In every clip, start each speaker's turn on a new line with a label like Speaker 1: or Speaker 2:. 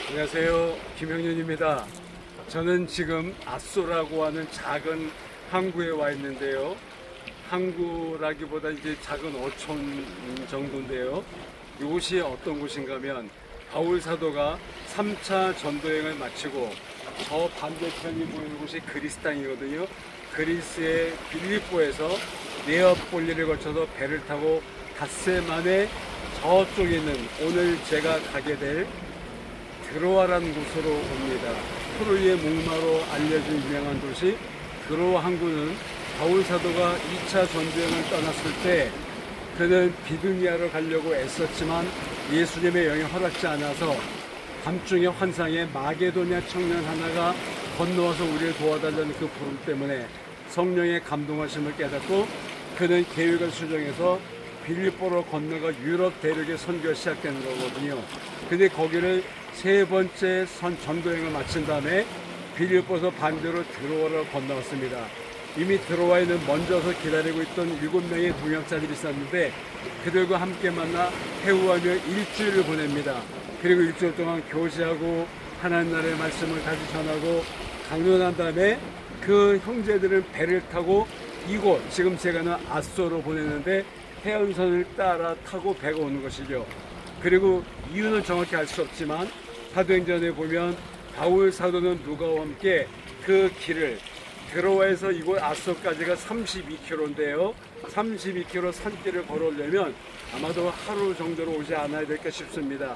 Speaker 1: 안녕하세요. 김형윤입니다. 저는 지금 아쏘라고 하는 작은 항구에 와 있는데요. 항구라기보다 이제 작은 어촌 정도인데요. 이곳이 어떤 곳인가 하면 바울 사도가 3차 전도여행을 마치고 저 반대편이 보이는 곳이 그리스 땅이거든요. 그리스의 빌립보에서 네아폴리를 거쳐서 배를 타고 닷새 만에 저쪽에 있는 오늘 제가 가게 될 드로아라는 곳으로 옵니다. 트로이의 목마로 알려진 유명한 도시 드로아 항구는 바울 사도가 2차 전도여행을 떠났을 때 그는 비두니아로 가려고 애썼지만 예수님의 영이 허락지 않아서 밤중의 환상에 마게도냐 청년 하나가 건너와서 우리를 도와달라는 그 부름 때문에 성령의 감동하심을 깨닫고 그는 계획을 수정해서 빌립보로 건너가 유럽 대륙에 선교가 시작되는 거거든요. 근데 거기를 세 번째 전도여행을 마친 다음에 빌립보에서 반대로 드로아로 건너왔습니다. 이미 드로아에는 먼저서 기다리고 있던 7명의 동역자들이 있었는데 그들과 함께 만나 회우하며 일주일을 보냅니다. 그리고 일주일 동안 교제하고 하나님 나라의 말씀을 다시 전하고 강론한 다음에 그 형제들은 배를 타고 이곳 지금 제가 는 아쏘로 보냈는데 해안선을 따라 타고 배가 오는 것이죠. 그리고 이유는 정확히 알 수 없지만 사도행전에 보면 바울 사도는 누가와 함께 그 길을 드로아에서 이곳 아쏘까지가 32km인데요. 32km 산길을 걸어오려면 아마도 하루 정도로 오지 않아야 될까 싶습니다.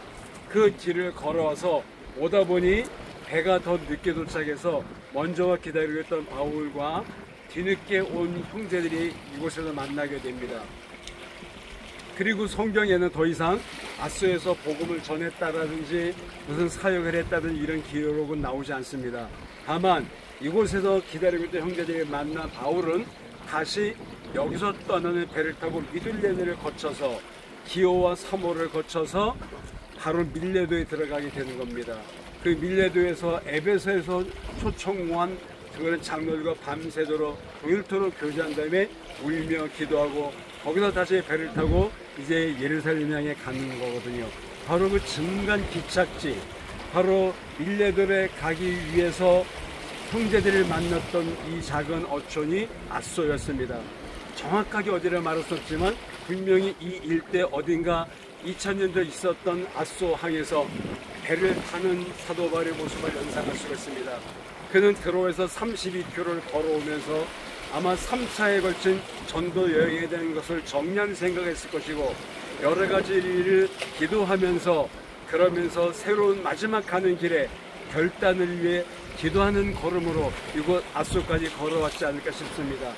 Speaker 1: 그 길을 걸어와서 오다 보니 배가 더 늦게 도착해서 먼저 기다리고 있던 바울과 뒤늦게 온 형제들이 이곳에서 만나게 됩니다. 그리고 성경에는 더 이상 아쏘에서 복음을 전했다라든지 무슨 사역을 했다든지 이런 기록은 나오지 않습니다. 다만 이곳에서 기다리고 있던 형제들이 만난 바울은 다시 여기서 떠나는 배를 타고 미들레네를 거쳐서 기오와 사모를 거쳐서 바로 밀레도에 들어가게 되는 겁니다. 그 밀레도에서 에베소에서 초청한 그런 장로들과 밤새도록 동일토록 교제한 다음에 울며 기도하고 거기서 다시 배를 타고 이제 예루살렘 향해 가는 거거든요. 바로 그 중간 기착지, 바로 밀레도에 가기 위해서 형제들을 만났던 이 작은 어촌이 아쏘였습니다. 정확하게 어디를 말할 수 없지만 분명히 이 일대 어딘가 2000년도 있었던 아쏘항에서 배를 타는 사도 바울의 모습을 연상할 수가 있습니다. 그는 드로아에서 32km를 걸어오면서 아마 3차에 걸친 전도 여행에 대한 것을 정리하는 생각했을 것이고 여러 가지 일을 기도하면서 그러면서 새로운 마지막 가는 길에 결단을 위해 기도하는 걸음으로 이곳 아쏘까지 걸어왔지 않을까 싶습니다.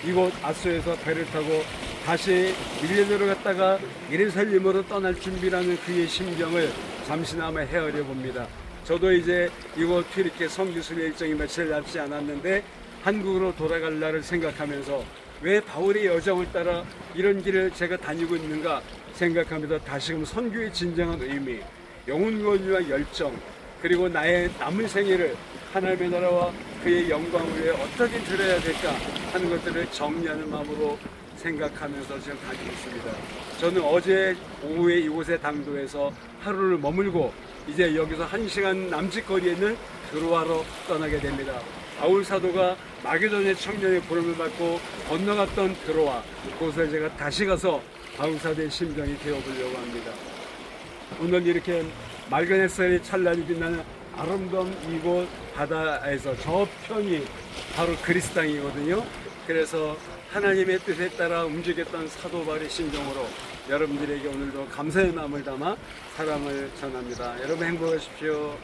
Speaker 1: 이곳 아쏘에서 배를 타고 다시 밀레도로 갔다가 예루살렘으로 떠날 준비라는 그의 심경을 잠시나마 헤아려 봅니다. 저도 이제 이곳 튀르키예 성지순례 일정이 며칠 남지 않았는데 한국으로 돌아갈 날을 생각하면서 왜 바울의 여정을 따라 이런 길을 제가 다니고 있는가 생각하면서 다시금 선교의 진정한 의미, 영혼권위와 열정, 그리고 나의 남은 생애를 하나님의 나라와 그의 영광을 위해 어떻게 드려야 될까 하는 것들을 정리하는 마음으로 생각하면서 지금 다니고 있습니다. 저는 어제 오후에 이곳의 당도에서 하루를 머물고 이제 여기서 1시간 남짓 거리에 있는 드로아로 떠나게 됩니다. 바울 사도가 마게도냐 청년의 부름을 받고 건너갔던 드로아, 그곳에 제가 다시 가서 바울 사도의 심정이 되어보려고 합니다. 오늘 이렇게 맑은 햇살이 찬란히 빛나는 아름다운 이곳 바다에서 저편이 바로 그리스 땅이거든요. 그래서 하나님의 뜻에 따라 움직였던 사도 바울의 심정으로 여러분들에게 오늘도 감사의 마음을 담아 사랑을 전합니다. 여러분 행복하십시오.